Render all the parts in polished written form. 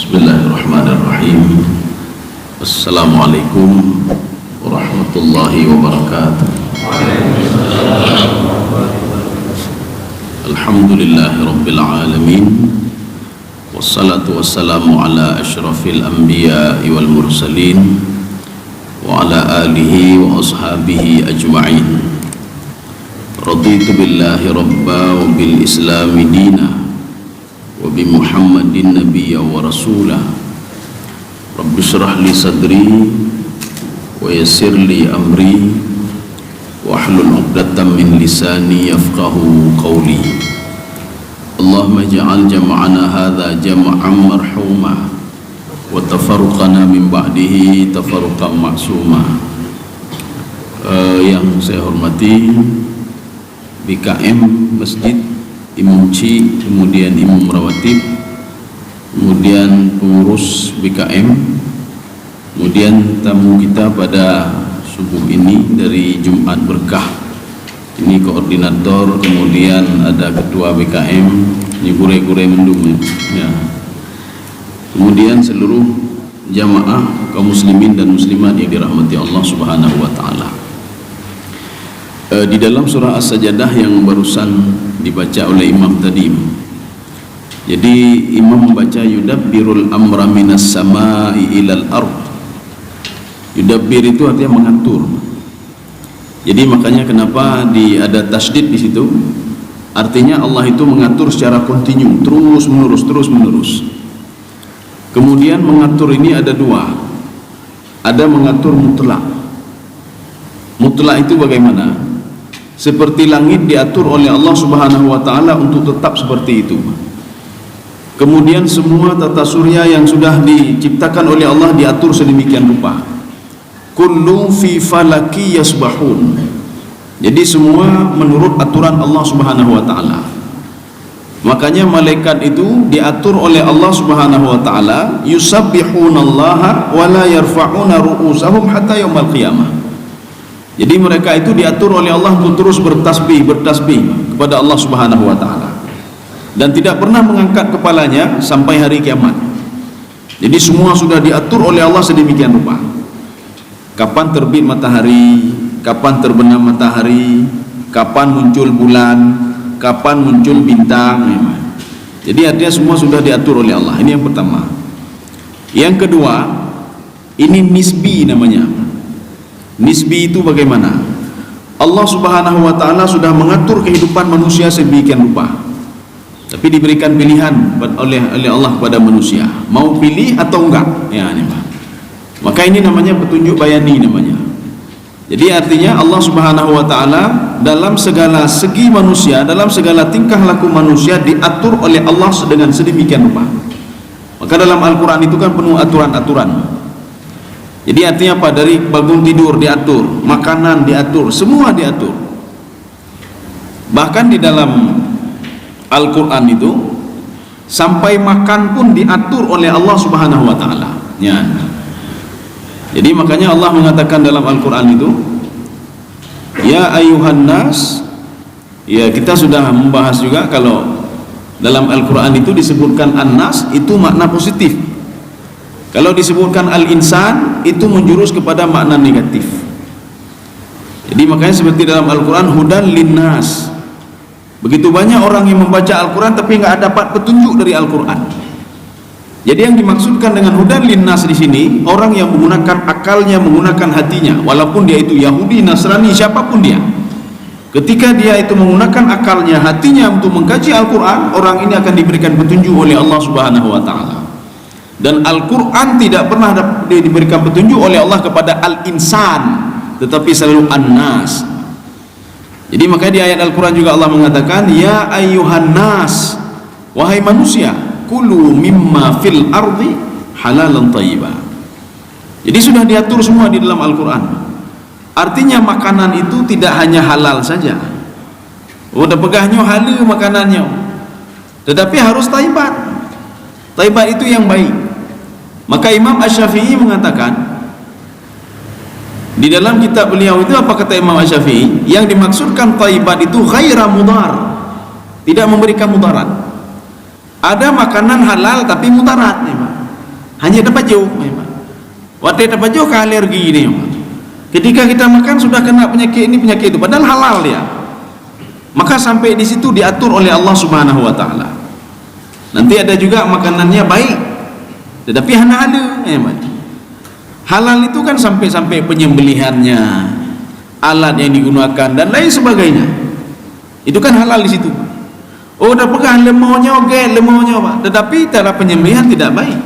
Bismillahirrahmanirrahim. Assalamualaikum warahmatullahi wabarakatuh. Alhamdulillahi rabbil alamin. Wassalatu wassalamu ala asyrafil anbiya'i wal mursalin wa ala alihi wa ashabihi ajma'in. Raditu billahi rabba wa bil islami dina wa bi Muhammadin nabiyya wa rasulah. Rabbi shrah li sadri wa yassir li amri wahlul 'uqdatam min lisani yafqahu qawli. Allahumma ij'al jam'ana hadza jam'an marhuma wa tafarruqana min ba'dihi tafarruqan ma'suma. Yang saya hormati BKM Masjid, Imam Ci, kemudian Imam Rawatib, kemudian pengurus BKM, kemudian tamu kita pada subuh ini dari Jumat Berkah, ini koordinator, kemudian ada ketua BKM, ini gure-gure mendung ya. Kemudian seluruh jamaah kaum muslimin dan muslimat yang dirahmati Allah Subhanahu wa taala. Di dalam surah As-Sajdah yang barusan dibaca oleh imam tadi, jadi imam membaca yudabbirul amra minas samai ilal ard. Yudabbir itu artinya mengatur. Jadi makanya kenapa ada tasydid di situ, artinya Allah itu mengatur secara kontinu, terus menerus. Kemudian mengatur ini ada dua, ada mengatur mutlak. Mutlak itu bagaimana? Seperti langit diatur oleh Allah Subhanahu wa taala untuk tetap seperti itu. Kemudian semua tata surya yang sudah diciptakan oleh Allah diatur sedemikian rupa. Kullu fi falaki yasbahun. Jadi semua menurut aturan Allah Subhanahu wa taala. Makanya malaikat itu diatur oleh Allah Subhanahu wa taala, yusabbihunallaha wa la yarfa'una ru'usahum hatta yaumil qiyamah. Jadi mereka itu diatur oleh Allah untuk terus bertasbih kepada Allah Subhanahu wa taala, dan tidak pernah mengangkat kepalanya sampai hari kiamat. Jadi semua sudah diatur oleh Allah sedemikian rupa. Kapan terbit matahari, kapan terbenam matahari, kapan muncul bulan, kapan muncul bintang. Jadi artinya semua sudah diatur oleh Allah. Ini yang pertama. Yang kedua, ini nisbi namanya. Nisbi itu bagaimana? Allah Subhanahu wa taala sudah mengatur kehidupan manusia sedemikian rupa, tapi diberikan pilihan oleh Allah kepada manusia, mau pilih atau enggak ya, ini Pak. Maka ini namanya petunjuk bayani namanya. Jadi artinya Allah Subhanahu wa taala dalam segala segi manusia, dalam segala tingkah laku manusia diatur oleh Allah dengan sedemikian rupa. Maka dalam Al-Qur'an itu kan penuh aturan-aturan. Jadi artinya apa? Dari bangun tidur diatur, makanan diatur, semua diatur. Bahkan di dalam Al-Quran itu sampai makan pun diatur oleh Allah Subhanahu wa taala. Ya. Jadi makanya Allah mengatakan dalam Al-Quran itu, ya ayuhan nas, ya kita sudah membahas juga kalau dalam Al-Quran itu disebutkan an-nas itu makna positif. Kalau disebutkan al-insan itu menjurus kepada makna negatif. Jadi makanya seperti dalam Al-Quran hudan linnas, begitu banyak orang yang membaca Al-Quran tapi nggak dapat petunjuk dari Al-Quran. Jadi yang dimaksudkan dengan hudan linnas di sini orang yang menggunakan akalnya, menggunakan hatinya, walaupun dia itu Yahudi, Nasrani, siapapun dia. Ketika dia itu menggunakan akalnya, hatinya untuk mengkaji Al-Quran, orang ini akan diberikan petunjuk oleh Allah Subhanahu wa taala. Dan Al-Quran tidak pernah diberikan petunjuk oleh Allah kepada al-insan, tetapi selalu an-nas. Jadi makanya di ayat Al-Quran juga Allah mengatakan, ya ayyuhan nas, wahai manusia, kulu mimma fil ardi halalan thayyibah. Jadi sudah diatur semua di dalam Al-Quran. Artinya makanan itu tidak hanya halal saja, udah pegahnya halal makanannya, tetapi harus thayyibat. Thayyibat itu yang baik. Maka Imam Asy-Syafi'i mengatakan di dalam kitab beliau itu, apa kata Imam Asy-Syafi'i? Yang dimaksudkan thayyibat itu ghaira mudar, tidak memberikan mudarat. Ada makanan halal tapi mudarat nih Pak. hanya dapat jauh. Waktu dapat jauh ke alergi ini. Ketika kita makan sudah kena penyakit ini penyakit itu, padahal halal dia. Maka sampai di situ diatur oleh Allah Subhanahu wa taala. Nanti ada juga makanannya baik, tetapi hana ada. Halal itu kan sampai penyembelihannya, alat yang digunakan dan lain sebagainya. Itu kan halal di situ. Oh, dah pegang lemaunya, okey, lemaunya, Pak. Tetapi cara penyembelihan tidak baik,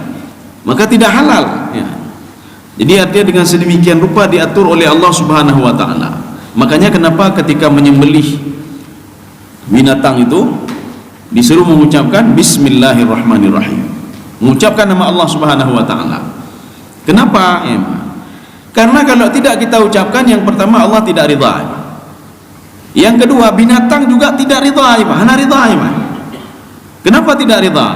maka tidak halal. Ya. Jadi artinya dengan sedemikian rupa diatur oleh Allah Subhanahu wa taala. Makanya kenapa ketika menyembelih binatang itu disuruh mengucapkan bismillahirrahmanirrahim, mengucapkan nama Allah Subhanahu wa taala. Kenapa? Karena kalau tidak kita ucapkan, yang pertama Allah tidak ridha. Yang kedua, binatang juga tidak ridha, hana ridha. Kenapa tidak ridha?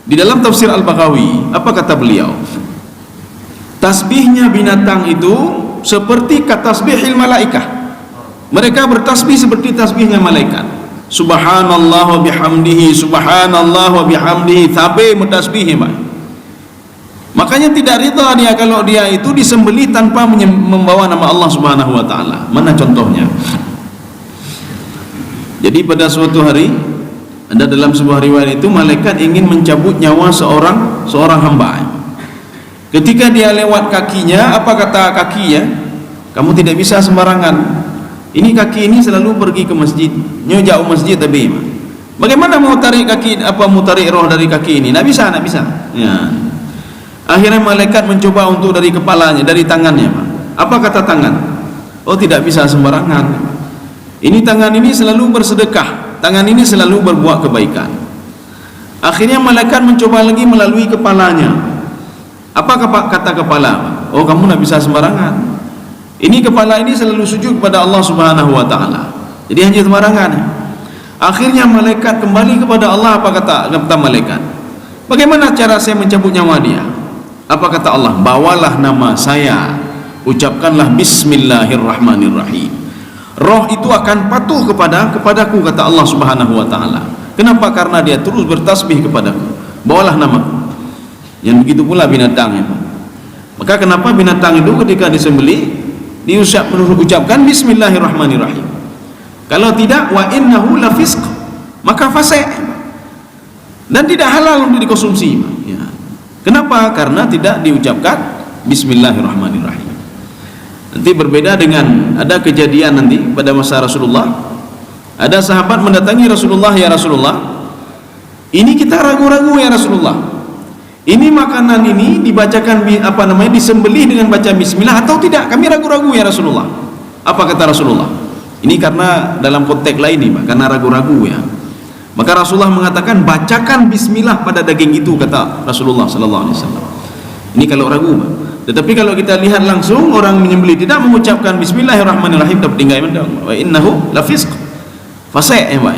Di dalam tafsir Al-Baghawi, apa kata beliau? Tasbihnya binatang itu seperti katasbihil malaikah. Mereka bertasbih seperti tasbihnya malaikat. Subhanallah wa bihamdihi, subhanallah wa bihamdihi, tabe mentasbih. Makanya tidak ridha dia kalau dia itu disembelih tanpa membawa nama Allah Subhanahu wa taala. Mana contohnya? Jadi pada suatu hari, ada dalam sebuah riwayat itu, malaikat ingin mencabut nyawa seorang hamba. Ketika dia lewat kakinya, apa kata kakinya? Kamu tidak bisa sembarangan. Ini kaki ini selalu pergi ke masjid, jauh masjid tapi bagaimana mau tarik kaki, mau tarik roh dari kaki ini? Tidak bisa. Ya. Akhirnya malaikat mencoba untuk dari kepalanya, dari tangannya. Apa kata tangan? Oh, tidak bisa sembarangan. Ini tangan ini selalu bersedekah, tangan ini selalu berbuat kebaikan. Akhirnya malaikat mencoba lagi melalui kepalanya. Apa kata kepala? Oh, kamu tidak bisa sembarangan. Ini kepala ini selalu sujud kepada Allah Subhanahu wa taala. Jadi hanya sembarangan. Akhirnya malaikat kembali kepada Allah. Apa kata malaikat? Bagaimana cara saya mencabut nyawa dia? Apa kata Allah? Bawalah nama saya, ucapkanlah bismillahirrahmanirrahim. Roh itu akan patuh kepadaku, kata Allah Subhanahu wa taala. Kenapa? Karena dia terus bertasbih kepadaku. Bawalah namaku. Yang begitu pula binatang itu. Maka kenapa binatang itu ketika disembelih diucapkan bismillahirrahmanirrahim? Kalau tidak, wa innahu lafisq, maka fasik dan tidak halal untuk dikonsumsi. Ya. Kenapa? Karena tidak diucapkan bismillahirrahmanirrahim. Nanti berbeda dengan ada kejadian nanti pada masa Rasulullah. Ada sahabat mendatangi Rasulullah, ya Rasulullah, ini kita ragu-ragu ya Rasulullah. Ini makanan ini dibacakan disembelih dengan baca bismillah atau tidak? Kami ragu-ragu ya Rasulullah. Apa kata Rasulullah? Ini karena dalam konteks lain nih, Pak, karena ragu-ragu ya. Maka Rasulullah mengatakan bacakan bismillah pada daging itu, kata Rasulullah sallallahu alaihi wasallam. Ini kalau ragu, Pak. Tetapi kalau kita lihat langsung orang menyembelih tidak mengucapkan bismillahirrahmanirrahim, dapat tinggal wa innahu lafisq. Fasik ya, Pak.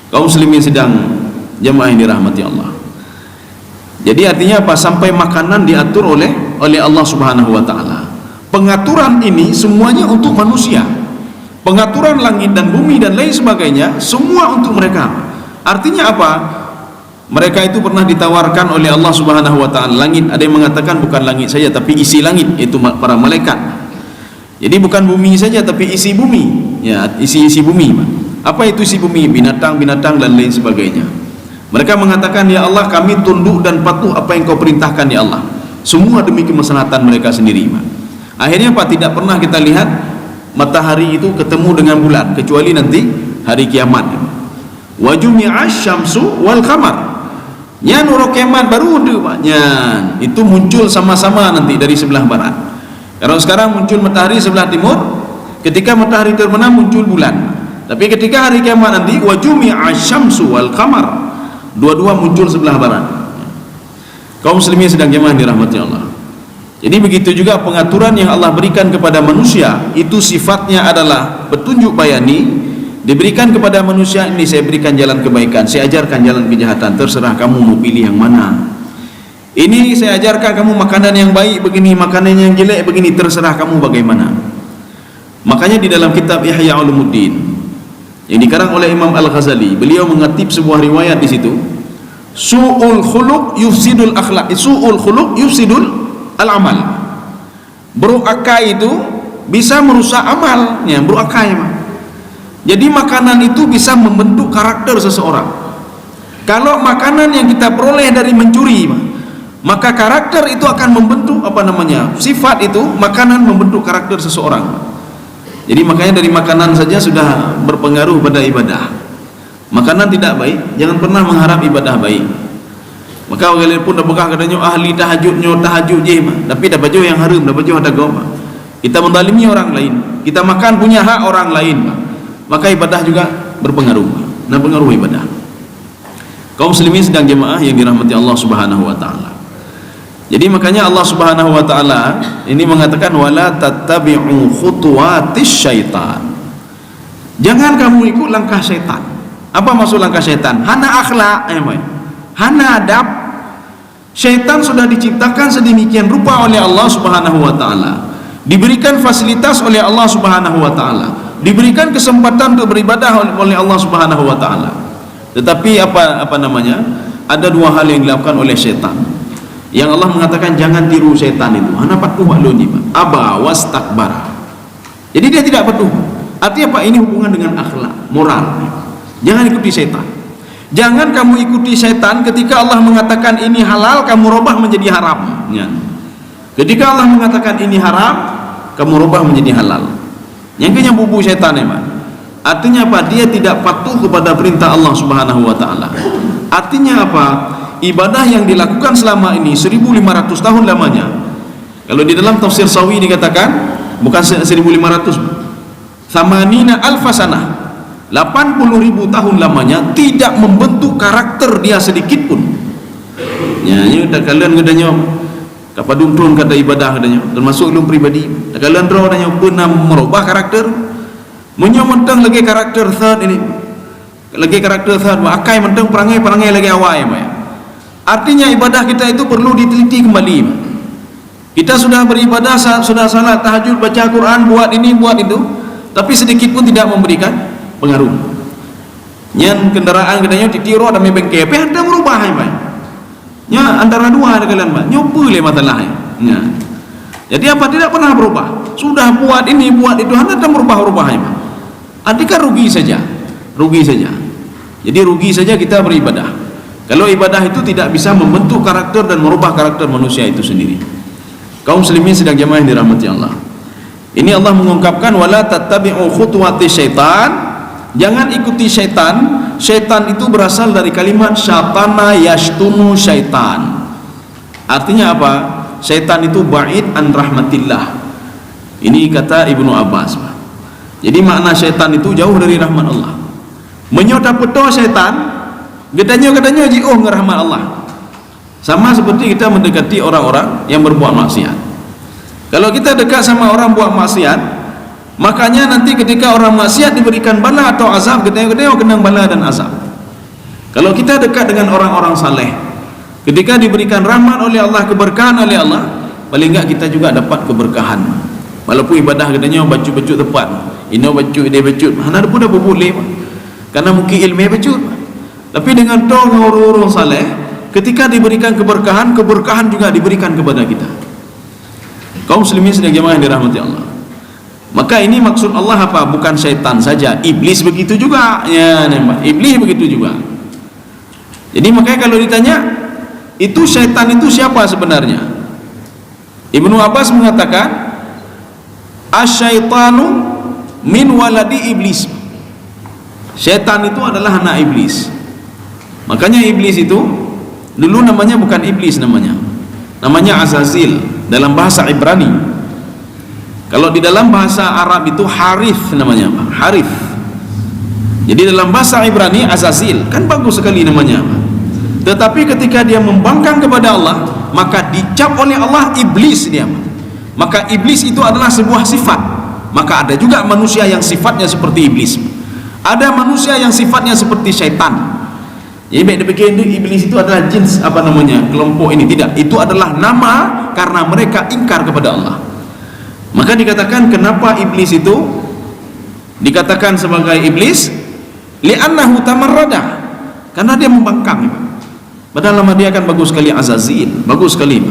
Kaum muslimin sedang jamaah yang dirahmati Allah. Jadi artinya apa? Sampai makanan diatur oleh Allah Subhanahu wa taala. Pengaturan ini semuanya untuk manusia. Pengaturan langit dan bumi dan lain sebagainya semua untuk mereka. Artinya apa? Mereka itu pernah ditawarkan oleh Allah Subhanahu wa taala langit. Ada yang mengatakan bukan langit saja tapi isi langit, itu para malaikat. Jadi bukan bumi saja tapi isi bumi. Ya, isi bumi. Apa itu isi bumi? Binatang-binatang dan lain sebagainya. Mereka mengatakan, ya Allah, kami tunduk dan patuh apa yang kau perintahkan ya Allah. Semua demi kemaslahatan mereka sendiri. Akhirnya Pak, tidak pernah kita lihat matahari itu ketemu dengan bulan kecuali nanti hari kiamat. Wa jumi'asy syamsu wal qamar. Nya nur kiamat baru ada, Pak. Itu muncul sama-sama nanti dari sebelah barat. Kalau sekarang muncul matahari sebelah timur, ketika matahari terbenam muncul bulan. Tapi ketika hari kiamat nanti wa jumi'asy syamsu wal qamar, dua-dua muncul sebelah barat. Kaum muslimin sedang jemaah dirahmati Allah. Jadi begitu juga pengaturan yang Allah berikan kepada manusia, itu sifatnya adalah petunjuk bayani. Diberikan kepada manusia ini, saya berikan jalan kebaikan, saya ajarkan jalan kejahatan, terserah kamu mau pilih yang mana. Ini saya ajarkan kamu makanan yang baik begini, makanan yang jelek begini, terserah kamu bagaimana. Makanya di dalam kitab Ihya Ulumuddin yang dikarang oleh Imam Al-Ghazali, beliau mengatip sebuah riwayat di situ su'ul khuluq yufsidul akhlaq, su'ul khuluq yufsidul al-amal. Buruk akai itu bisa merusak amalnya, buruk akai. Jadi makanan itu bisa membentuk karakter seseorang. Kalau makanan yang kita peroleh dari mencuri, maka karakter itu akan membentuk sifat itu, makanan membentuk karakter seseorang. Jadi makanya dari makanan saja sudah berpengaruh pada ibadah. Makanan tidak baik, jangan pernah mengharap ibadah baik. Maka orang pun dah bekah katanya ahli tahajud je, tapi dah baju yang haram, dah baju ada goma. Kita mendalimi orang lain, kita makan punya hak orang lain, maka ibadah juga berpengaruh, dan pengaruh ibadah. Kaum muslimin sedang jemaah yang dirahmati Allah Subhanahu wa taala. Jadi makanya Allah Subhanahu wa taala ini mengatakan wala tattabi'u khutuwatis syaitan. Jangan kamu ikut langkah syaitan. Apa maksud langkah syaitan? Hana akhlak, hana adab. Syaitan sudah diciptakan sedemikian rupa oleh Allah Subhanahu wa taala. Diberikan fasilitas oleh Allah Subhanahu wa taala. Diberikan kesempatan untuk beribadah oleh Allah Subhanahu wa taala. Tetapi ada dua hal yang dilakukan oleh syaitan. Yang Allah mengatakan jangan tiru syaitan itu. Hana patuh waluni, aba wastakbara. Jadi dia tidak patuh. Artinya apa? Ini hubungan dengan akhlak, moral. Jangan ikuti syaitan. Jangan kamu ikuti syaitan ketika Allah mengatakan ini halal, kamu rubah menjadi haram. Ketika Allah mengatakan ini haram, kamu rubah menjadi halal. Yang kena bubu syaitan artinya apa? Dia tidak patuh kepada perintah Allah Subhanahu wa taala. Artinya apa? Ibadah yang dilakukan selama ini 1500 tahun lamanya. Kalau di dalam tafsir Sawi dikatakan bukan 1500, samanina alfasanah, 80.000 tahun lamanya tidak membentuk karakter dia sedikit pun. Ini kalian katanya kapadun kata ibadah katanya termasuk ilmu pribadi. Kalian roh katanya pernah merubah karakter. Menyomentang lagi karakter third ini. Lagi karakter third akai mentang perangai lagi awal Artinya ibadah kita itu perlu diteliti kembali. Kita sudah beribadah, sudah salat, tahajud, baca Quran, buat ini, buat itu, tapi sedikit pun tidak memberikan pengaruh. Yang kendaraan katanya ditiro ada bengkel, tapi ada merubah antara dua ada kalian nyoba le masalahnya. Jadi apa? Tidak pernah berubah. Sudah buat ini, buat itu, anda tak merubah-rubahnya. Artinya rugi saja. Jadi rugi saja kita beribadah. Kalau ibadah itu tidak bisa membentuk karakter dan merubah karakter manusia itu sendiri. Kaum muslimin sedang jemaah yang dirahmati Allah. Ini Allah mengungkapkan wala tattabi'u khutuwati syaitan. Jangan ikuti syaitan. Syaitan itu berasal dari kalimat syatana yashtunu syaitan. Artinya apa? Syaitan itu ba'id an rahmatillah. Ini kata Ibnu Abbas. Jadi makna syaitan itu jauh dari rahmat Allah. Menyota peto syaitan Gedanya ji'uh ke rahmat Allah. Sama seperti kita mendekati orang-orang yang berbuat maksiat. Kalau kita dekat sama orang buat maksiat, makanya nanti ketika orang maksiat diberikan bala atau azab, gedanya kena bala dan azab. Kalau kita dekat dengan orang-orang saleh, ketika diberikan rahmat oleh Allah, keberkahan oleh Allah, paling enggak kita juga dapat keberkahan. Walaupun ibadah gedanya bacu-bacu tepat, ino bacu dia bacu, hana pun dah boleh. Karena mungkin ilmu bacu. Tapi dengan dong orang-orang saleh, ketika diberikan keberkahan, keberkahan juga diberikan kepada kita. Kaum muslimin sedang jemaah yang dirahmati Allah. Maka ini maksud Allah apa? Bukan syaitan saja, iblis begitu juga. Iblis begitu juga. Jadi makanya kalau ditanya, itu syaitan itu siapa sebenarnya? Ibnu Abbas mengatakan, asyaitanu min waladi iblis. Syaitan itu adalah anak iblis. Makanya iblis itu dulu namanya bukan iblis, namanya Azazil dalam bahasa Ibrani. Kalau di dalam bahasa Arab itu Harith namanya, Harith. Jadi dalam bahasa Ibrani Azazil kan bagus sekali namanya. Tetapi ketika dia membangkang kepada Allah, maka dicap oleh Allah iblis dia. Maka iblis itu adalah sebuah sifat. Maka ada juga manusia yang sifatnya seperti iblis. Ada manusia yang sifatnya seperti syaitan. Jadi baik dipikir iblis itu adalah jins kelompok ini. Tidak, itu adalah nama karena mereka ingkar kepada Allah. Maka dikatakan kenapa iblis itu dikatakan sebagai iblis? Li'annahu tamarrada, karena dia membangkang. Padahal nama dia kan bagus sekali, Azazil, bagus sekali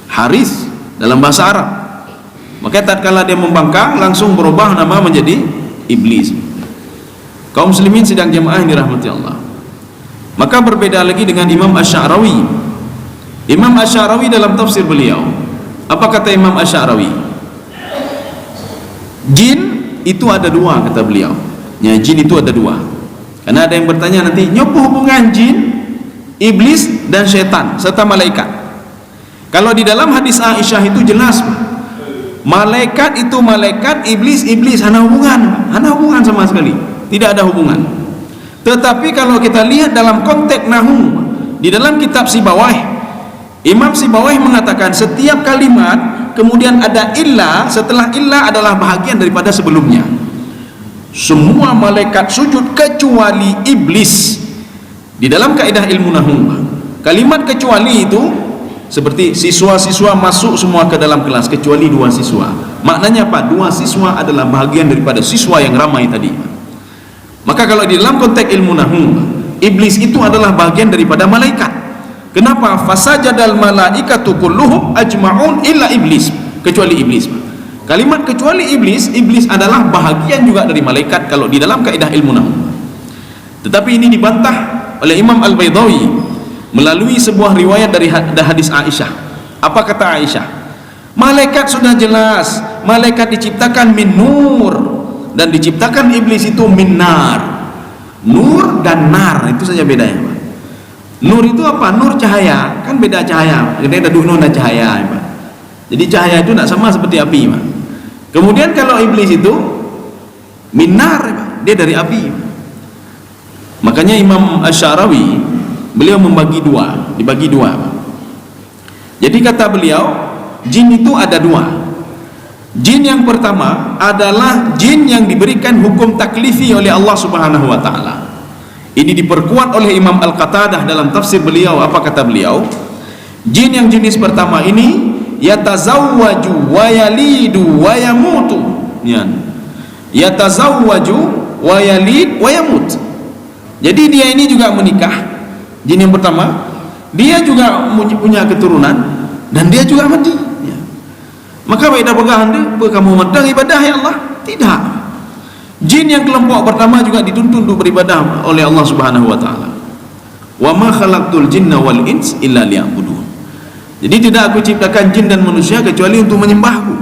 Haris dalam bahasa Arab. Maka tatkala dia membangkang langsung berubah nama menjadi iblis. Kaum muslimin sidang jamaah yang dirahmati Allah. Maka berbeda lagi dengan Imam Asy'arawi. Imam Asy'arawi dalam tafsir beliau, apa kata Imam Asy'arawi? Jin itu ada dua, kata beliau. Ya, jin itu ada dua. Karena ada yang bertanya nanti, nyopo hubungan jin, iblis dan syaitan serta malaikat? Kalau di dalam hadis Aisyah itu jelas, malaikat itu malaikat, iblis hana hubungan sama sekali, tidak ada hubungan. Tetapi kalau kita lihat dalam konteks nahu, di dalam kitab Sibawayh, Imam Sibawayh mengatakan setiap kalimat kemudian ada illah, setelah illah adalah bahagian daripada sebelumnya. Semua malaikat sujud kecuali iblis. Di dalam kaidah ilmu nahu, kalimat kecuali itu seperti siswa-siswa masuk semua ke dalam kelas kecuali dua siswa. Maknanya apa? Dua siswa adalah bahagian daripada siswa yang ramai tadi. Maka kalau di dalam konteks ilmu nahu, iblis itu adalah bahagian daripada malaikat. Kenapa? Fasajadal malaikatu kulluhum ajma'un illa iblis, kecuali iblis. Kalimat kecuali iblis, iblis adalah bahagian juga dari malaikat kalau di dalam kaidah ilmu nahu. Tetapi ini dibantah oleh Imam Al-Baydawi melalui sebuah riwayat dari hadis Aisyah. Apa kata Aisyah? Malaikat sudah jelas, malaikat diciptakan min nur, dan diciptakan iblis itu min nar. Nur dan nar itu saja bedanya. Nur itu apa? Nur cahaya, kan beda cahaya. Jadi ada nur dan cahaya. Jadi cahaya itu tidak sama seperti api. Kemudian kalau iblis itu min nar, dia dari api. Makanya Imam Asy'arawi beliau dibagi dua. Jadi kata beliau, jin itu ada dua. Jin yang pertama adalah jin yang diberikan hukum taklifi oleh Allah Subhanahu wa taala. Ini diperkuat oleh Imam Al-Qatadah dalam tafsir beliau. Apa kata beliau? Jin yang jenis pertama ini yatazawwaju wa yalidu wa yamutu. Yatazawwaju wa yalid wa yamut. Jadi dia ini juga menikah. Jin yang pertama, dia juga punya keturunan dan dia juga mati. Ya. Maka beda pegangan dia, kamu medang ibadah ya Allah? Tidak. Jin yang kelompok pertama juga dituntut untuk beribadah oleh Allah Subhanahu wa taala. Wa ma khalaqtul jinna wal ins illa liya'budun. Jadi tidak aku ciptakan jin dan manusia kecuali untuk menyembahku.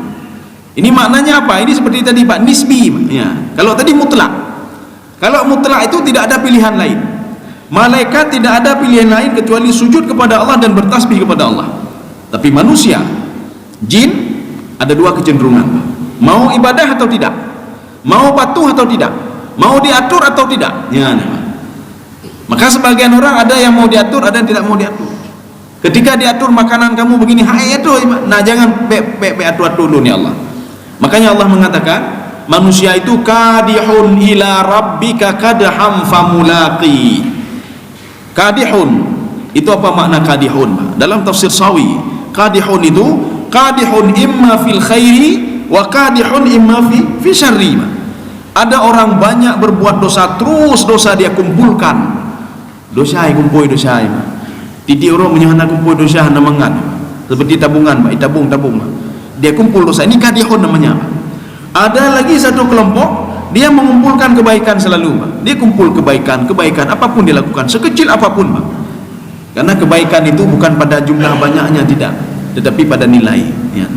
Ini maknanya apa? Ini seperti tadi Pak, nisbi. Ya. Kalau tadi mutlak. Kalau mutlak itu tidak ada pilihan lain. Malaikat tidak ada pilihan lain kecuali sujud kepada Allah dan bertasbih kepada Allah. Tapi manusia, jin ada dua kecenderungan. Mau ibadah atau tidak? Mau patuh atau tidak? Mau diatur atau tidak? Ya, maka sebagian orang ada yang mau diatur, ada yang tidak mau diatur. Ketika diatur makanan kamu begini, hai itu, nah jangan atur dulu nih Allah. Makanya Allah mengatakan manusia itu kadihun ila rabbika kadham famulaqi. Kadihun itu apa makna kadihun? Dalam tafsir Sawi, kadihun itu kadihun imma fil khairi wa kadihun imma fi syarri. Ada orang banyak berbuat dosa, terus dosa dia kumpulkan. Dosa kumpul dosa. Tidi orang menyahana kumpul dosa hana mangan. Seperti tabungan, tabung. Dia kumpul dosa. Ini kadihun namanya. Ada lagi satu kelompok, dia mengumpulkan kebaikan selalu. Dia kumpul kebaikan apapun dia lakukan, sekecil apapun. Karena kebaikan itu bukan pada jumlah banyaknya, tidak, tetapi pada nilai. Ya.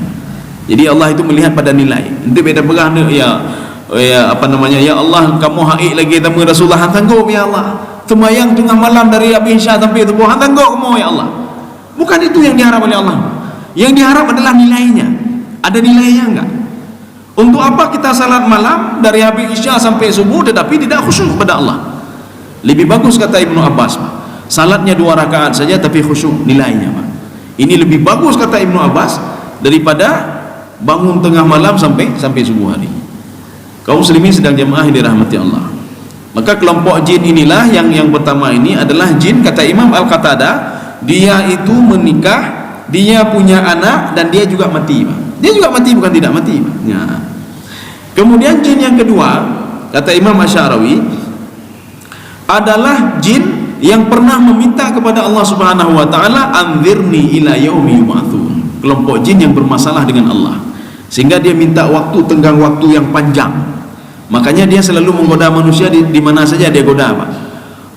Jadi Allah itu melihat pada nilai. Nanti beda pegang ya Allah, kamu haik lagi tamu Rasulullah, tanggup ya Allah. Semayang tengah malam dari Abi Isya sampai subuh, tanggup kamu ya Allah. Bukan itu yang diharap oleh Allah. Yang diharap adalah nilainya. Ada nilainya enggak? Untuk apa kita salat malam dari Abi Isya sampai subuh tetapi tidak khusyuk kepada Allah? Lebih bagus kata Ibnu Abbas, salatnya 2 rakaat saja tapi khusyuk nilainya. Ini lebih bagus kata Ibnu Abbas daripada bangun tengah malam sampai subuh hari. Kaum muslimin sedang jemaah yang dirahmati Allah. Maka kelompok jin inilah yang pertama ini adalah jin, kata Imam Al-Qatadah, dia itu menikah, dia punya anak dan dia juga mati. Dia juga mati, bukan tidak mati. Ya. Kemudian jin yang kedua, kata Imam Asy'arawi, adalah jin yang pernah meminta kepada Allah Subhanahu wa taala, anzirni ila yaumi yub'atsun. Kelompok jin yang bermasalah dengan Allah, sehingga dia minta waktu, tenggang waktu yang panjang. Makanya dia selalu menggoda manusia di mana saja dia goda, Pak.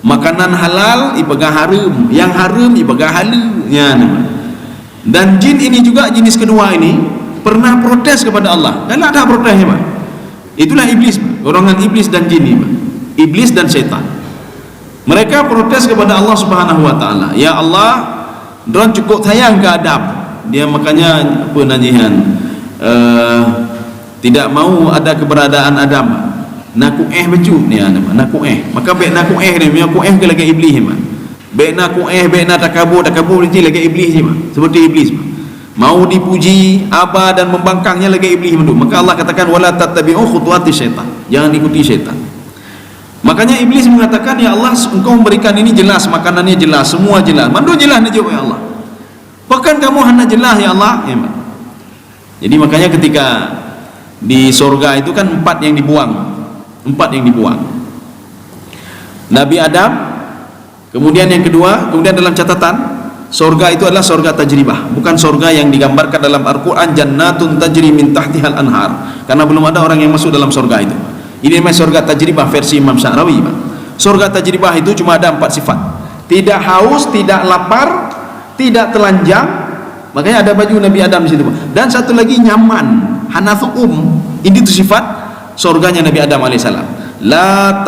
Makanan halal ibaga haram, yang haram ibaga halal, ya. Dan jin ini juga, jenis kedua ini pernah protes kepada Allah. Dan ada protesnya, Pak. Itulah iblis, Pak. Golongan iblis dan jin ini, Pak. Iblis dan setan. Mereka protes kepada Allah Subhanahu wa taala. Ya Allah, don cukup sayang ke Adam. Dia makanya apa nanyihan, tidak mau ada keberadaan Adam. Naku baju ni naku maka baik naku ni aku ke lagi iblis ni. Baik naku baik nak takabur ni lagi iblis ni, seperti iblis. Mau dipuji aba dan membangkangnya lagi iblis mendu. Maka Allah katakan wala tattabi'u khutuwati syaitan. Jangan ikuti syaitan. Makanya iblis mengatakan, ya Allah, engkau memberikan ini jelas, makanannya jelas, semua jelas. Mandu jelas na jawab, ya Allah. Bahkan kamu hanya jelas, ya Allah. Ya, jadi makanya ketika di surga itu kan 4 yang dibuang. 4 yang dibuang. Nabi Adam, kemudian yang kedua, kemudian dalam catatan, surga itu adalah surga tajribah, bukan surga yang digambarkan dalam Al-Quran, jannatun tajri min tahtihal anhar, karena belum ada orang yang masuk dalam surga itu. Ini namanya surga tajribah versi Imam Sya'rawi, Pak. Surga tajribah itu cuma ada 4 sifat. Tidak haus, tidak lapar, tidak telanjang. Makanya ada baju Nabi Adam di situ, Pak. Dan satu lagi nyaman, hanathu'um. Ini itu sifat surganya Nabi Adam alaihissalam. La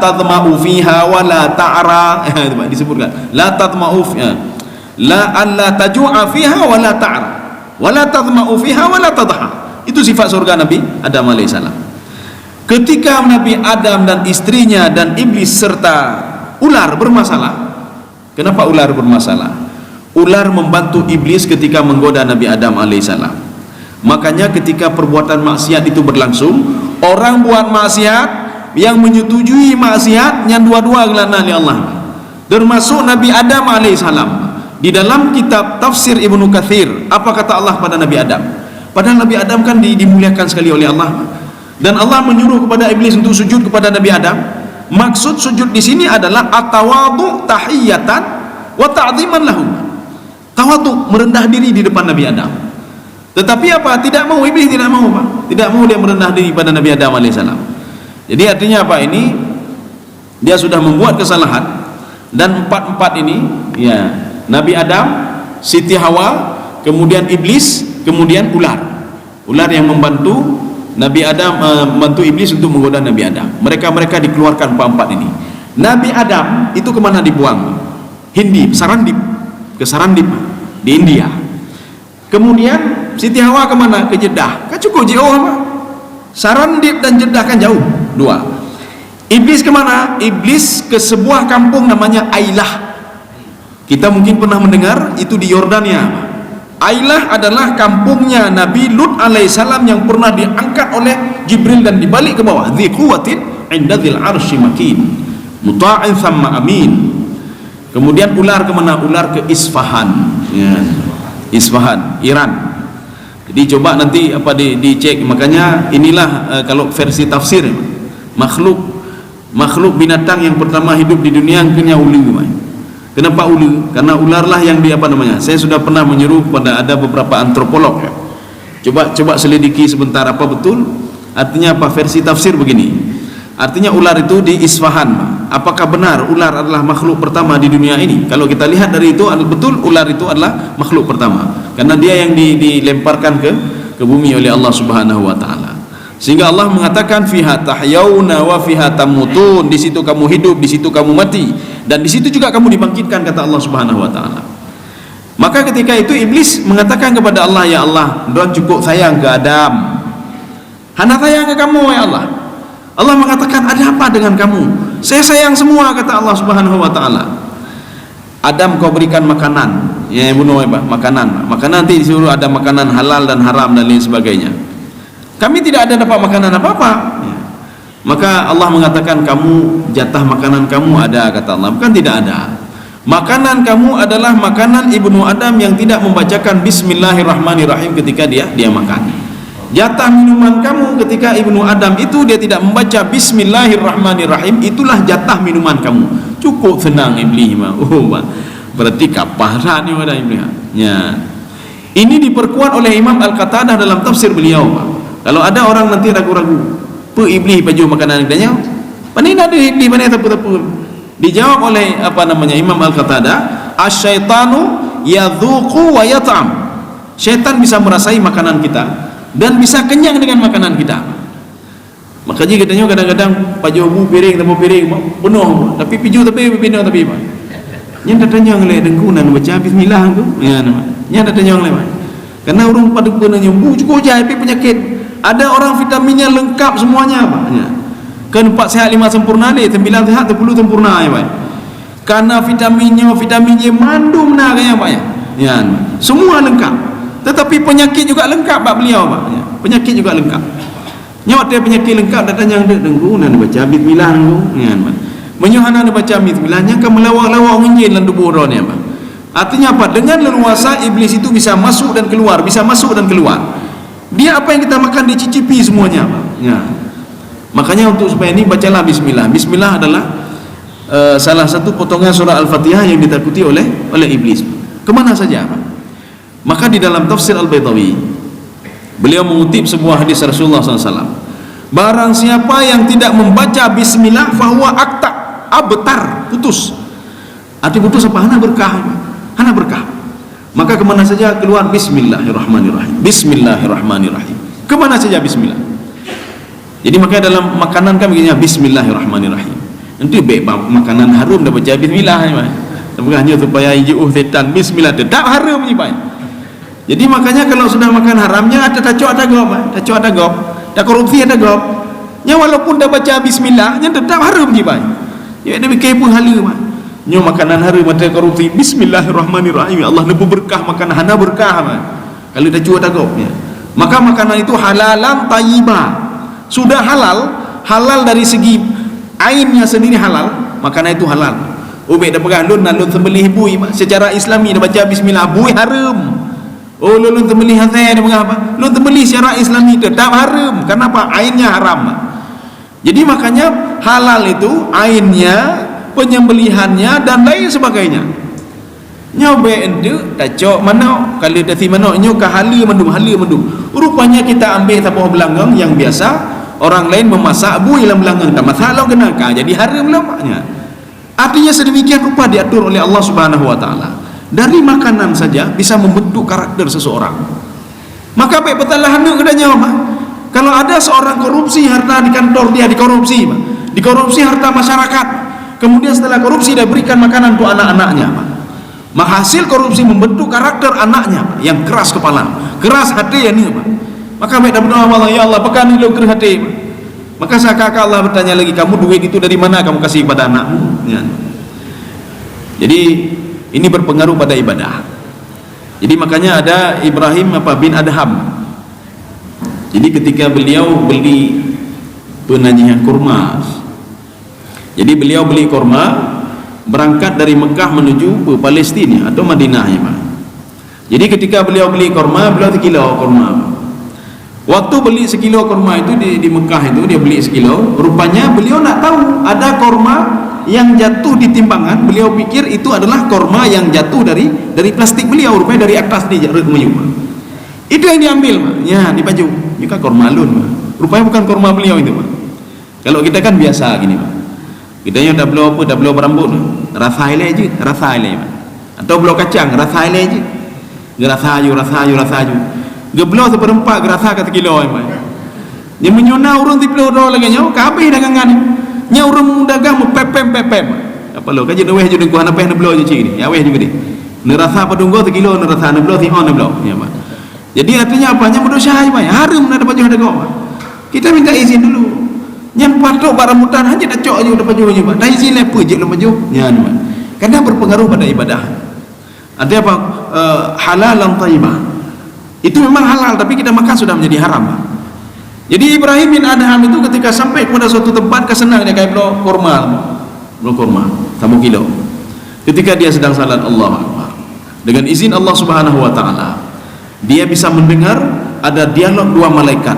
tadma'u fiha wa la ta'ra. Disebutkan. La tadma'u fiha. La alla taju'a fiha wa la ta'ra. Wa la tadma'u fiha wa la tadha. Itu sifat surga Nabi Adam alaihissalam. Ketika Nabi Adam dan istrinya dan iblis serta ular bermasalah. Kenapa ular bermasalah? Ular membantu iblis ketika menggoda Nabi Adam alaihissalam. Makanya ketika perbuatan maksiat itu berlangsung, orang buat maksiat, yang menyetujui maksiat, yang dua-dua gelana oleh Allah, termasuk Nabi Adam alaihissalam. Di dalam kitab tafsir Ibnu Katsir, apa kata Allah pada Nabi Adam? Padahal Nabi Adam kan dimuliakan sekali oleh Allah. Dan Allah menyuruh kepada iblis untuk sujud kepada Nabi Adam. Maksud sujud di sini adalah at-tawadhu tahiyatan wa ta'dhiman lahu. Tawadhu, merendah diri di depan Nabi Adam. Tetapi apa? Tidak mau, iblis tidak mau, Pak. Tidak mau dia merendah diri pada Nabi Adam alaihissalam. Jadi artinya apa ini? Dia sudah membuat kesalahan, dan 4 ini, ya, Nabi Adam, Siti Hawa, kemudian iblis, kemudian ular. Ular yang membantu Nabi Adam, membantu iblis untuk menggoda Nabi Adam. Mereka dikeluarkan 4 ini. Nabi Adam itu kemana dibuang? Hindi, Sarandip, ke Sarandip di India. Kemudian Siti Hawa kemana? Ke Jeddah. Kan cukup jauh, apa? Sarandip dan Jeddah kan jauh, 2. Iblis kemana? Iblis ke sebuah kampung namanya Ailah. Kita mungkin pernah mendengar itu di Yordania. Ailah adalah kampungnya Nabi Lut alaihissalam yang pernah diangkat oleh Jibril dan dibalik ke bawah. Dzi quwwatin 'inda dzil 'arsy makin, muta'in thamma amin. Kemudian ular kemana? Ular ke Isfahan, ya. Isfahan, Iran. Jadi coba nanti apa dicek. Makanya inilah kalau versi tafsir, makhluk binatang yang pertama hidup di dunia akhirnya ulu. Kenapa ulu? Karena ularlah yang saya sudah pernah menyuruh pada ada beberapa antropolog, ya. Coba selidiki sebentar apa betul artinya apa. Versi tafsir begini, artinya ular itu di Isfahan. Apakah benar ular adalah makhluk pertama di dunia ini? Kalau kita lihat dari itu, betul ular itu adalah makhluk pertama, karena dia yang dilemparkan ke bumi oleh Allah Subhanahu wa taala. Sehingga Allah mengatakan fiha tahyauna wa fiha tamutun, di situ kamu hidup, di situ kamu mati, dan di situ juga kamu dibangkitkan, kata Allah Subhanahu wa taala. Maka ketika itu iblis mengatakan kepada Allah, ya Allah, don cukup sayang ke Adam, hana sayang ke kamu, ya Allah. Allah mengatakan, ada apa dengan kamu? Saya sayang semua, kata Allah Subhanahu wa taala. Adam, kau berikan makanan, ya bunuh, makanan nanti disuruh ada makanan halal dan haram dan lain sebagainya. Kami tidak ada dapat makanan apa-apa, ya. Maka Allah mengatakan, kamu jatah makanan kamu ada, kata Allah. Bukan tidak ada. Makanan kamu adalah makanan ibnu Adam yang tidak membacakan Bismillahirrahmanirrahim ketika dia makan. Jatah minuman kamu ketika Ibnu Adam itu dia tidak membaca Bismillahirrahmanirrahim, itulah jatah minuman kamu. Cukup senang Iblis mah. Berarti kapah dah ni ada Iblis. Ya. Ini diperkuat oleh Imam Al-Qatadah dalam tafsir beliau. Kalau ada orang nanti ragu-ragu, apa Iblis baju makanan dia? Panin ada Iblis mana tepu-tepu. Dijawab oleh Imam Al-Qatadah, asyaitanu yadhuqu wa yat'am. Syaitan bisa merasai makanan kita dan bisa kenyang dengan makanan kita. Makanya katanya kadang-kadang pajobu piring temu piring penuh, tapi piju tapi pindah tapi apa? Nya datanya oleh dengkunan baca bismillah tu. Ya nama. Nya datanya oleh. Karena orang pada kena nyembuh cukup je penyakit. Ada orang vitaminnya lengkap semuanya apa? Ya. Kan 4 sehat 5 sempurna ni, 9 sehat 10 sempurna ya, Pak. Karena vitaminnya mandum nah kayak Pak ya. Ya. Semua lengkap. Tetapi penyakit juga lengkap Pak beliau Pak. Ya. Penyakit juga lengkap. Nyawat dia penyakit lengkap datang yang dengkunan baca bismillah tu. Ya. Menyuhana baca bismillah nya kan melawak-lawak ngenjin dalam tubuh orang ni Pak. Artinya apa? Dengan leluasa iblis itu bisa masuk dan keluar, bisa masuk dan keluar. Dia apa yang kita makan dicicipi semuanya Pak. Ya. Makanya untuk supaya ini bacalah bismillah. Bismillah adalah salah satu potongan surah Al-Fatihah yang ditakuti oleh iblis. Kemana saja Pak? Maka di dalam tafsir Al-Baitawi beliau mengutip sebuah hadis Rasulullah SAW. Barang siapa yang tidak membaca bismillah fahuwa akta abtar, putus. Arti putus apa? Hana berkah. Hana berkah. Maka kemana saja keluar bismillahirrahmanirrahim. Bismillahirrahmanirrahim. Kemana saja bismillah. Jadi makanya dalam makanan kami begini bismillahirrahmanirrahim. Nanti baik makanan harum dah baca bismillah ni Pak. Bukannya supaya jauh setan bismillah tetap harum ni Pak. Jadi makanya kalau sudah makan haramnya ada tacok ada gop, tacok ada gop, ada korupsi ada gop. Nya walaupun dah baca bismillah nya tetap harum je Pak. Ya ada bikin pun hala Pak. Nya makanan harum ada korupsi bismillahirrahmanirrahim. Allah nebu berkah makanan hana berkah Pak. Kalau tacok ada gop ya. Maka makanan itu halalan thayyibah. Sudah halal dari segi ainnya sendiri halal, makanan itu halal. Ubek dah pegang lun sembelih bui secara islami dah baca bismillah bui haram. Oh lun sembelih hasai dah pegang apa? Lun sembelih secara islami tetap haram. Kenapa? Ainnya haram. Jadi makanya halal itu ainnya, penyembelihannya dan lain sebagainya. Nyobe ente tacok mana kalau dati mana nyo ka hala mendum. Rupanya kita ambil tabuh belanggang yang biasa. Orang lain memasak bui dalam belanggang tak masalah kena ka jadi haram lamanya. Artinya sedemikian rupa diatur oleh Allah Subhanahu wa taala. Dari makanan saja bisa membentuk karakter seseorang. Maka baik betalah hendak kedanya Pak. Kalau ada seorang korupsi harta di kantor dia dikorupsi Pak. Dikorupsi harta masyarakat. Kemudian setelah korupsi dia berikan makanan untuk anak-anaknya Pak. Maka hasil korupsi membentuk karakter anaknya Pak, yang keras kepala, keras hati ya ni Pak. Maka mereka berdoa Allah, ya Allah pekan lu keras hati. Maka seakan-akan Allah bertanya lagi, kamu duit itu dari mana kamu kasih kepada anakmu ya. Jadi ini berpengaruh pada ibadah. Jadi makanya ada Ibrahim bin Adham. Jadi ketika beliau beli penajihan kurma, jadi beliau beli kurma berangkat dari Mekah menuju ke Palestina atau Madinah ya Pak. Jadi ketika beliau beli kurma, beliau sekilo kurma. Waktu beli sekilo kurma itu di Mekah itu dia beli sekilo, rupanya beliau nak tahu ada kurma yang jatuh di timbangan, beliau pikir itu adalah kurma yang jatuh dari plastik beliau, rupanya dari atas dia jatuh ke menyumbang. Itu yang diambil Pak. Ya di baju. Ini kan kurma alun Pak. Rupanya bukan kurma beliau itu Pak. Kalau kita kan biasa gini Pak. Kita yang dah belum berambut, rasa ile je, rasa ile Pak. Atau belum kacang, rasa ile je. Rasa aju. Geblo seperempat gerasa kata kilo Pak. Dia menyona urun 30 dolar lagi nyo, kabeh dagangan ni. Nya urun dagang pepem. Apa lo kaje weh je dengku ana peh neblo je cik ni. Ya weh juga ni. Nerasa padunggo 1 kilo nerasa neblo si on neblo. Ya Pak. Jadi artinya apa? Nya berdosa je Pak. Harum nak dapat jual dagang Pak. Kita minta izin dulu. Yang patok barambutan hanya dah cok je dapat jual je Pak. Dah izin lepa je lama ju. Ya Pak. Karena berpengaruh pada ibadah. Ada apa? Halalan thayyibah. Itu memang halal tapi kita makan sudah menjadi haram. Jadi Ibrahim bin Adham itu ketika sampai kepada suatu tempat kesenang dia kayak belum kurma 1 kilo. Ketika dia sedang salat Allah Akbar dengan izin Allah Subhanahu wa taala, dia bisa mendengar ada dialog dua malaikat.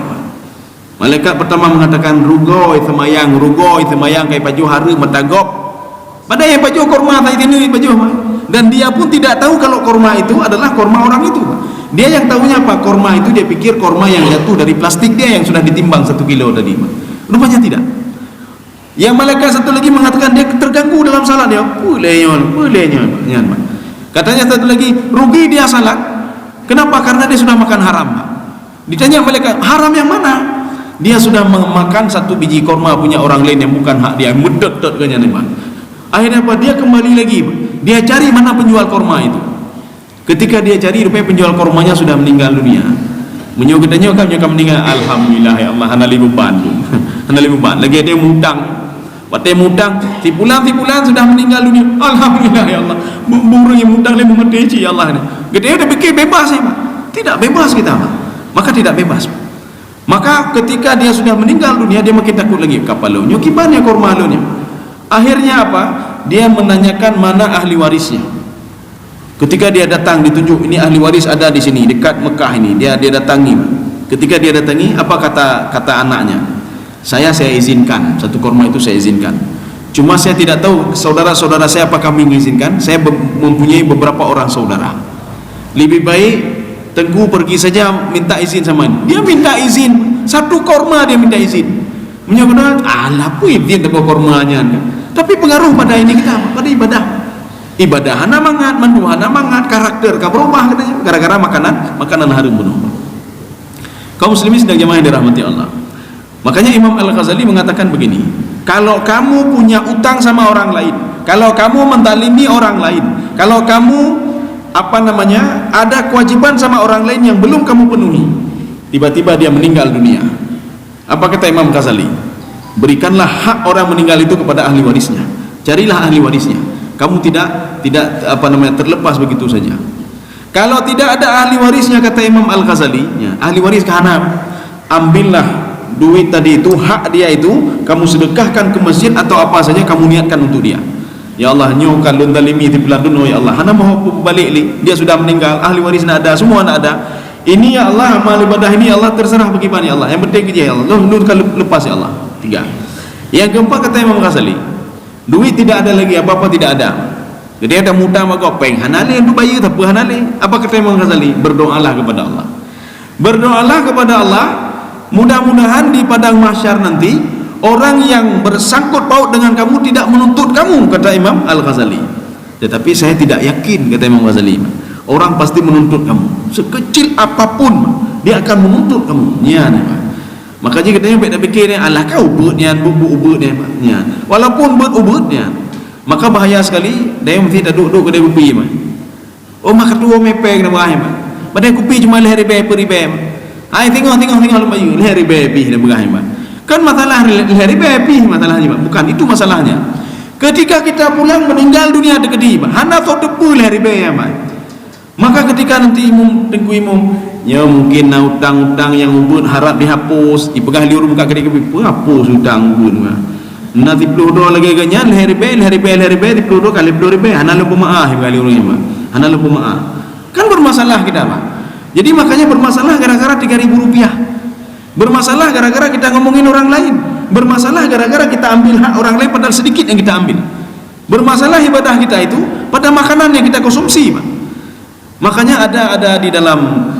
Malaikat pertama mengatakan rugoi semayang kai paju hari metagok. Pada yang paju korma tadi ini paju. Dan dia pun tidak tahu kalau korma itu adalah korma orang itu. Dia yang tahunya apa? Korma itu dia pikir korma yang jatuh dari plastik dia yang sudah ditimbang 1 kilo tadi. Rupanya tidak. Yang malaikat satu lagi mengatakan dia terganggu dalam salat dia. Bolehnya. Katanya satu lagi, rugi dia salat. Kenapa? Karena dia sudah makan haram. Ditanya malaikat, haram yang mana? Dia sudah memakan 1 biji korma punya orang lain yang bukan hak dia, medot-dot kanya nih. Akhirnya apa? Dia kembali lagi. Dia cari mana penjual korma itu. Ketika dia cari, rupanya penjual kormanya sudah meninggal dunia. Menyokatnya kan meninggal. Alhamdulillah ya Allah, hana libu Bandung. Hana libu Bandung. Lagi ada mutang. Waktu mutang, tipulan sudah meninggal dunia. Alhamdulillah ya Allah. Burung yang mutang le memedeci ya Allah. Gede udah pikir bebas ya, Pak. Tidak bebas kita, Pak. Maka tidak bebas. Maka ketika dia sudah meninggal dunia, dia makin takut lagi. Kapalonyo kibanya kormalonya. Akhirnya apa? Dia menanyakan mana ahli warisnya. Ketika dia datang ditunjuk, ini ahli waris ada di sini dekat Mekah ini. Dia datangi. Ketika dia datangi, apa kata anaknya? Saya izinkan, 1 korma itu saya izinkan. Cuma saya tidak tahu saudara-saudara saya apakah mengizinkan. Saya mempunyai beberapa orang saudara. Lebih baik Tengku pergi saja minta izin sama dia. Dia minta izin 1 korma, dia minta izin. Menyebutkan alah pu izin teko kormanya. Tapi pengaruh pada ini kita, pada ibadah hana mangat, manduhana mangat, karakter ka berubah katanya gara-gara makanan harum bunuh. Kaum muslimin sedang jemaah yang dirahmati Allah. Makanya Imam Al-Ghazali mengatakan begini, kalau kamu punya utang sama orang lain, kalau kamu menzalimi orang lain, kalau kamu ada kewajiban sama orang lain yang belum kamu penuhi, tiba-tiba dia meninggal dunia, apa kata Imam Ghazali? Berikanlah hak orang meninggal itu kepada ahli warisnya. Carilah ahli warisnya. Kamu tidak terlepas begitu saja. Kalau tidak ada ahli warisnya, kata Imam Al-Ghazali, ya, ahli waris kahana, ambillah duit tadi itu, hak dia itu, kamu sedekahkan ke masjid atau apa saja kamu niatkan untuk dia. Ya Allah, nyokan lun dalimi di bulan duno ya Allah. Hana mau balik li, dia sudah meninggal, ahli waris nak ada, semua nak ada. Ini ya Allah, amal ibadah ini ya Allah terserah bagaimana ya Allah. Yang penting kerja ya Allah. Lu lepas ya Allah. 3. Yang keempat kata Imam Ghazali, duit tidak ada lagi, apa-apa tidak ada. Jadi ada mudah maka peng hanale untuk bayi tapi hanale. Apa kata Imam Ghazali? Berdoalah kepada Allah. Berdoalah kepada Allah, mudah-mudahan di padang mahsyar nanti orang yang bersangkut paut dengan kamu tidak menuntut kamu, kata Imam Al-Ghazali. Tetapi saya tidak yakin, kata Imam Ghazali. Orang pasti menuntut kamu. Sekecil apapun dia akan menuntut kamu. Ya, makanya katanya baik nak fikir ni, alah kau ubutnya, ubutnya. Ya. Walaupun ubutnya, maka bahaya sekali. Dia mesti duduk kedai kopi mah. Oh mak ketua mepeng nama ayam. Badai kopi cuma leher ribe. Ai tengok lembayu leher ribe dan berahim. Kan masalah leher ribe masalahnya, bukan itu masalahnya. Ketika kita pulang meninggal dunia dekedi, hana tok debu leher ribe ya, maka ketika nanti tengku imum, ya mungkin utang-utang yang ubud harap dihapus, dipegah liur muka kedai kopi, hapus utang ubud mah. Nanti $10 lagi ganyan leher ribe di $10 kali $10 hana lupa maaf kali urangnya mah. Hana lupa maaf. Kan bermasalah kita mah. Jadi makanya bermasalah gara-gara $3.000. Bermasalah gara-gara kita ngomongin orang lain. Bermasalah gara-gara kita ambil hak orang lain padahal sedikit yang kita ambil. Bermasalah ibadah kita itu pada makanan yang kita konsumsi, Pak. Makanya ada di dalam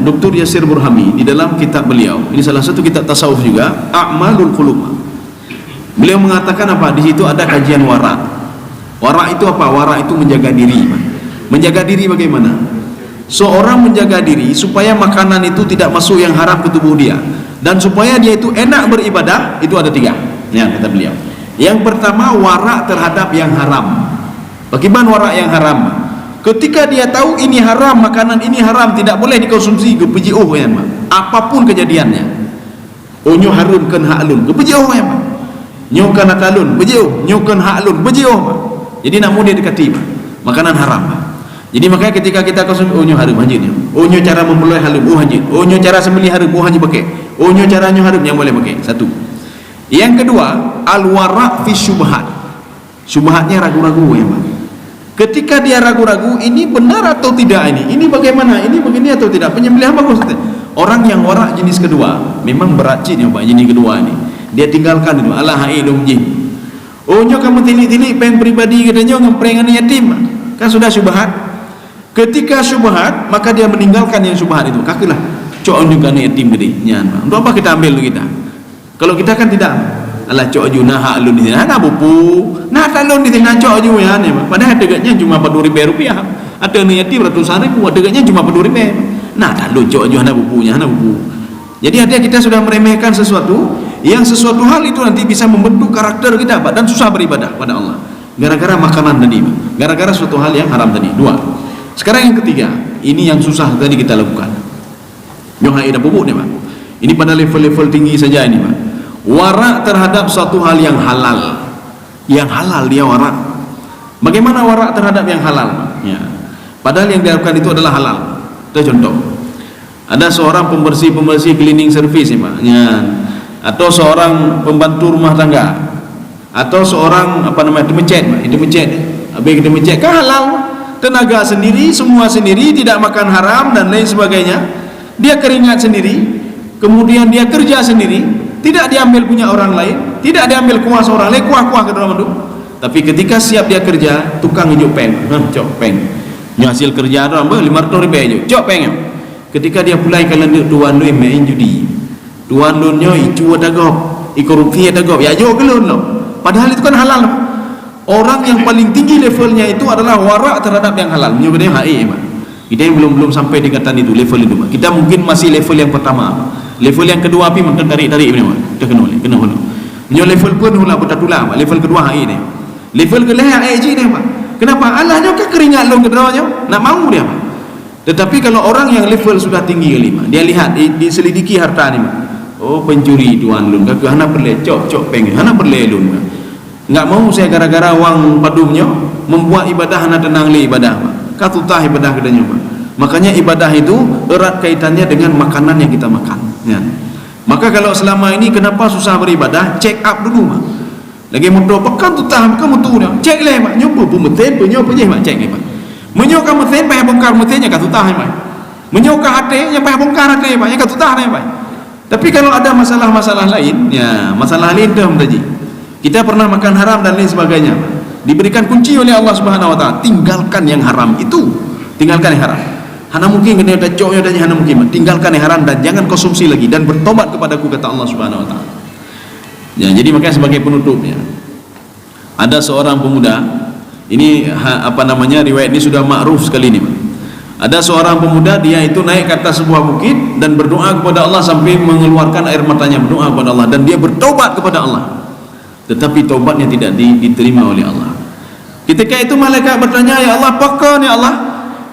Dr. Yasir Burhami di dalam kitab beliau. Ini salah satu kitab tasawuf juga, A'malul Qulub. Beliau mengatakan apa? Di situ ada kajian wara'. Wara' itu apa? Wara' itu menjaga diri, Pak. Menjaga diri bagaimana? Seorang menjaga diri supaya makanan itu tidak masuk yang haram ke tubuh dia, dan supaya dia itu enak beribadah. Itu ada 3 ya, kata beliau. Yang pertama, wara' terhadap yang haram. Bagaimana wara' yang haram? Ketika dia tahu ini haram, makanan ini haram, tidak boleh dikonsumsi, gepeji ya, apapun kejadiannya. Onyo harum kan haklun, gepeji ya, nyokan akalun, bejiu, nyokan haklun, bejiu. Jadi nak mudah dekati makanan haram. Jadi makanya ketika kita konsumsi, onyo harum hajin, onyo cara memulai harum, hajin, onyo cara sembelih harum, hajin pakai, onyo caranya harum yang boleh pakai. 1. Yang kedua, al-wara' fi syubhat. Syubhatnya ragu-ragu ya, Pak. Ketika dia ragu-ragu, ini benar atau tidak, ini bagaimana, ini begini atau tidak, penyembelihan bagus. Orang yang warak jenis kedua, memang berat cik Pak, jenis kedua ini, dia tinggalkan itu, alah hai dong jin. Oh nyo kamu tilik-tilik peng pribadi katanya ngempreng anak yatim, kan sudah syubhat. Ketika syubhat, maka dia meninggalkan yang syubhat itu. Kakilah, cok juga anak yatim gede, nyan. Untuk apa kita ambil kita? Kalau kita kan tidak, alah cok juna hak lun di sini, ada bupu, nah talon di sini cok ju ya nih. Padahal harganya cuma 40.000 rupiah. Ada anak yatim ratusan ribu, harganya cuma 40.000. Nah talon cok ju hana bupunya, hana bupu. Jadi ada kita sudah meremehkan sesuatu, yang sesuatu hal itu nanti bisa membentuk karakter kita Pak, dan susah beribadah pada Allah. Gara-gara makanan tadi, gara-gara suatu hal yang haram tadi. Dua. Sekarang yang ketiga, ini yang susah tadi kita lakukan. Yang ada bubuk nih Pak. Ini pada level-level tinggi saja ini Pak. Warak terhadap suatu hal yang halal. Yang halal dia warak. Bagaimana warak terhadap yang halal? Ya. Padahal yang dilakukan itu adalah halal. Itu contoh. Ada seorang pembersih cleaning service ya, Pak. Ya. Atau seorang pembantu rumah tangga. Atau seorang itu mencet, Pak. Itu mencet. Habis kita mencet kan halal. Tenaga sendiri, semua sendiri, tidak makan haram dan lain sebagainya. Dia keringat sendiri, kemudian dia kerja sendiri, tidak diambil punya orang lain, tidak diambil kuasa orang lain, kuah-kuah ke dalam itu. Tapi ketika siap dia kerja, tukang hijau peng, cok peng. Hasil kerja tu apa? 500 ribu aja, cok peng. Ketika dia mulai kalau tuan lu main judi, tuan lu nyo icu ada gop, korupsi ada gop, ya jo kelun lo. Padahal itu kan halal. Orang yang paling tinggi levelnya itu adalah warak terhadap yang halal. Menyebutnya HE, Pak. Kita yang belum sampai tingkatan itu, level itu, Pak. Kita mungkin masih level yang pertama, Pak. Level yang kedua api makan tarik-tarik ini, Pak. Kita kena. Menyo level pun hula bertatulah, Pak. Level kedua HE ni. Level ke HE je ni, Pak. Kenapa? Allahnya ke keringat long kedranya, nak mau dia, Pak. Tetapi kalau orang yang level sudah tinggi kali, Pak, dia lihat diselidiki harta ni, Pak. Oh, pencuri tuan lun, kakak hana perle cok pengen, hana perle lun, Pak. Enggak mau saya gara-gara wang padumnya membuat ibadah hana tenang li ibadah, Pak. Katutah ibadah kedanya, Pak. Makanya ibadah itu erat kaitannya dengan makanan yang kita makan, ya. Maka kalau selama ini kenapa susah beribadah, check up dulu, Pak. Lagi mudah pekan tutah kamu tu dah. Cek le, Pak. Nyoba pun meten penyo je, Pak. Cek le, Pak. Menyo ka meten payah bongkar metennya katutah, Pak. Menyo ka hati yang payah bongkar hati, Pak. Yang katutah, Pak. Tapi kalau ada masalah-masalah lain, ya, masalah lain dah mendaji. Kita pernah makan haram dan lain sebagainya, diberikan kunci oleh Allah Subhanahu wa taala, tinggalkan yang haram itu. Tinggalkan yang haram. Hana mungkin kena ada coknya dan hana mungkin, tinggalkan yang haram dan jangan konsumsi lagi dan bertobat kepadaku, kata Allah Subhanahu wa taala. Ya, jadi makanya sebagai penutupnya, ada seorang pemuda, ini riwayat ini sudah ma'ruf sekali ini, Pak. Ada seorang pemuda, dia itu naik ke atas sebuah bukit dan berdoa kepada Allah sampai mengeluarkan air matanya, berdoa kepada Allah dan dia bertobat kepada Allah. Tetapi taubatnya tidak diterima oleh Allah. Ketika itu malaikat bertanya, ya Allah, apakah ya Allah?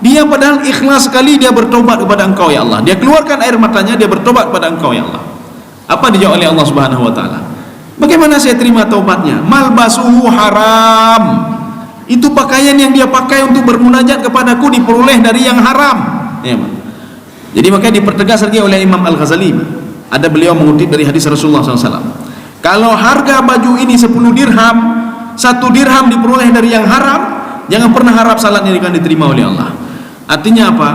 Dia padahal ikhlas sekali dia bertobat kepada Engkau ya Allah. Dia keluarkan air matanya, dia bertobat kepada Engkau ya Allah. Apa dijawab oleh Allah Subhanahu wa taala? Bagaimana saya terima taubatnya? Malbasuhu haram. Itu pakaian yang dia pakai untuk bermunajat kepadaku diperoleh dari yang haram. Ya, Pak. Jadi makanya dipertegas lagi oleh Imam Al-Ghazali. Ada beliau mengutip dari hadis Rasulullah SAW. Kalau harga baju ini 10 dirham, 1 dirham diperoleh dari yang haram, jangan pernah harap salatnya akan diterima oleh Allah. Artinya apa?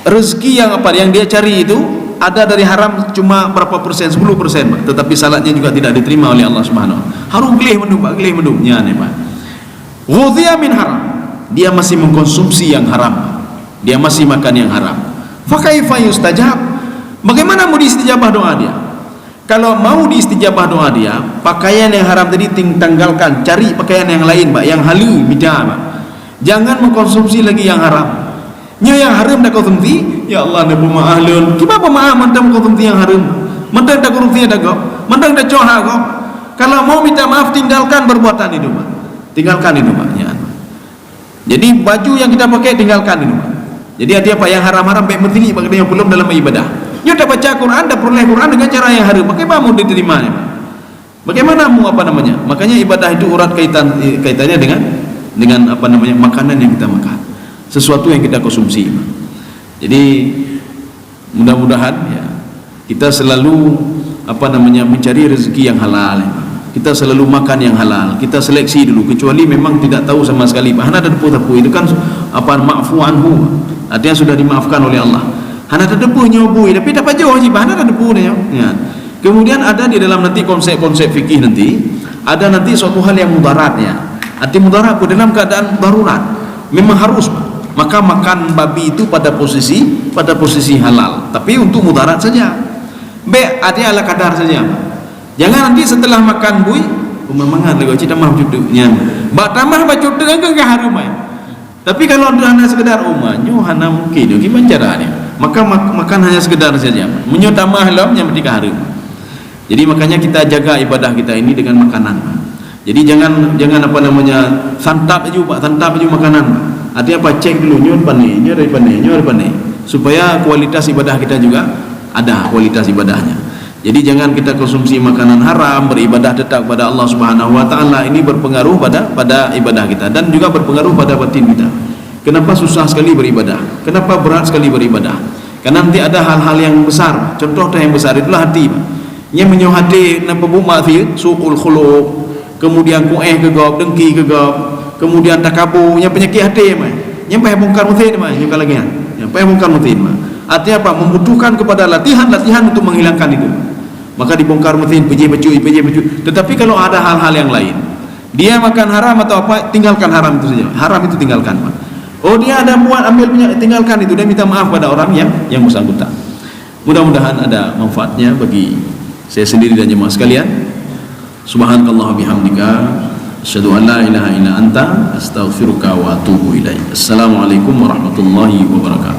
Rezeki yang dia cari itu ada dari haram cuma berapa persen, 10%, Pak. Tetapi salatnya juga tidak diterima oleh Allah Subhanahu wa taala. Harum gelih mendum, ya nih, Pak. Ghudhiya min haram. Dia masih mengkonsumsi yang haram. Dia masih makan yang haram. Fa kaifa yustajab? Bagaimana mau diistijabah doa dia? Kalau mau diistijabah doa dia, pakaian yang haram tadi tanggalkan, cari pakaian yang lain, Pak, yang halal, bida, Pak. Jangan mengkonsumsi lagi yang haram. Nya yang haram dah konsumsi, ya Allah, nabu ma'ahlun. Kenapa maaf mentang konsumsi yang haram? Mentang dah korupsi dah kau, mentang dah coha kau. Kalau mau minta maaf, tinggalkan perbuatan itu, Pak. Tinggalkan itu, Pak. Ya. Jadi baju yang kita pakai tinggalkan itu, Pak. Jadi ada apa yang haram-haram baik mentini bagi yang belum dalam ibadah. Dia dah baca Quran, dah peroleh Quran dengan cara yang haram. Bagaimana mau diterima? Bagaimana mau Makanya ibadah itu urat kaitannya dengan makanan yang kita makan, sesuatu yang kita konsumsi. Jadi mudah-mudahan ya kita selalu mencari rezeki yang halal. kita selalu makan yang halal, kita seleksi dulu, kecuali memang tidak tahu sama sekali hana ada depu-depu itu kan apa ma'fu anhu, artinya sudah dimaafkan oleh Allah. Hana ada depu nyobui tapi dapat jauh sih hana ada depu ya. Kemudian ada di dalam nanti konsep-konsep fikih nanti ada nanti suatu hal yang mudaratnya. Arti mudarat pun dalam keadaan darurat memang harus, maka makan babi itu pada posisi halal, tapi untuk mudarat saja. Artinya ala kadar saja. Jangan nanti setelah makan bui memangan lagi cita mah cuduknya. Bak tambah baca cuduk kan harum ya. Tapi kalau hanya sekedar umanyo hana mungkin gimana caranya? Maka makan hanya sekedar saja. Menyo tambah lam yang penting harum. Jadi makanya kita jaga ibadah kita ini dengan makanan. Jadi jangan apa namanya santap aja Pak, santap aja makanan. Artinya apa? Cek dulu nyon pane, nyon dari pane supaya kualitas ibadah kita juga ada kualitas ibadahnya. Jadi jangan kita konsumsi makanan haram, beribadah tetap kepada Allah Subhanahu wa taala, ini berpengaruh pada ibadah kita dan juga berpengaruh pada batin kita. Kenapa susah sekali beribadah? Kenapa berat sekali beribadah? Karena nanti ada hal-hal yang besar. Contoh yang besar itulah hati. Nya menyo hati na pebuma fi suqul khuluq, kemudian kueh kegop, dengki kegop, kemudian takabur, nya penyakit hati mah. Nya payah bongkar mutin mah, nya lagi nya. Payah bongkar mutin mah. Artinya apa? Membutuhkan kepada latihan untuk menghilangkan itu. Maka dibongkar mesin peji. Tetapi kalau ada hal-hal yang lain, dia makan haram atau apa, tinggalkan haram itu saja. Haram itu tinggalkan. Oh dia ada buat ambil punya, tinggalkan itu dan minta maaf pada orang yang bersangkutan. Mudah-mudahan ada manfaatnya bagi saya sendiri dan jemaah sekalian. Subhanakallah bihamdika, asyhadu an la ilaha illa anta, astaghfiruka wa atubu ilaik. Assalamualaikum warahmatullahi wabarakatuh.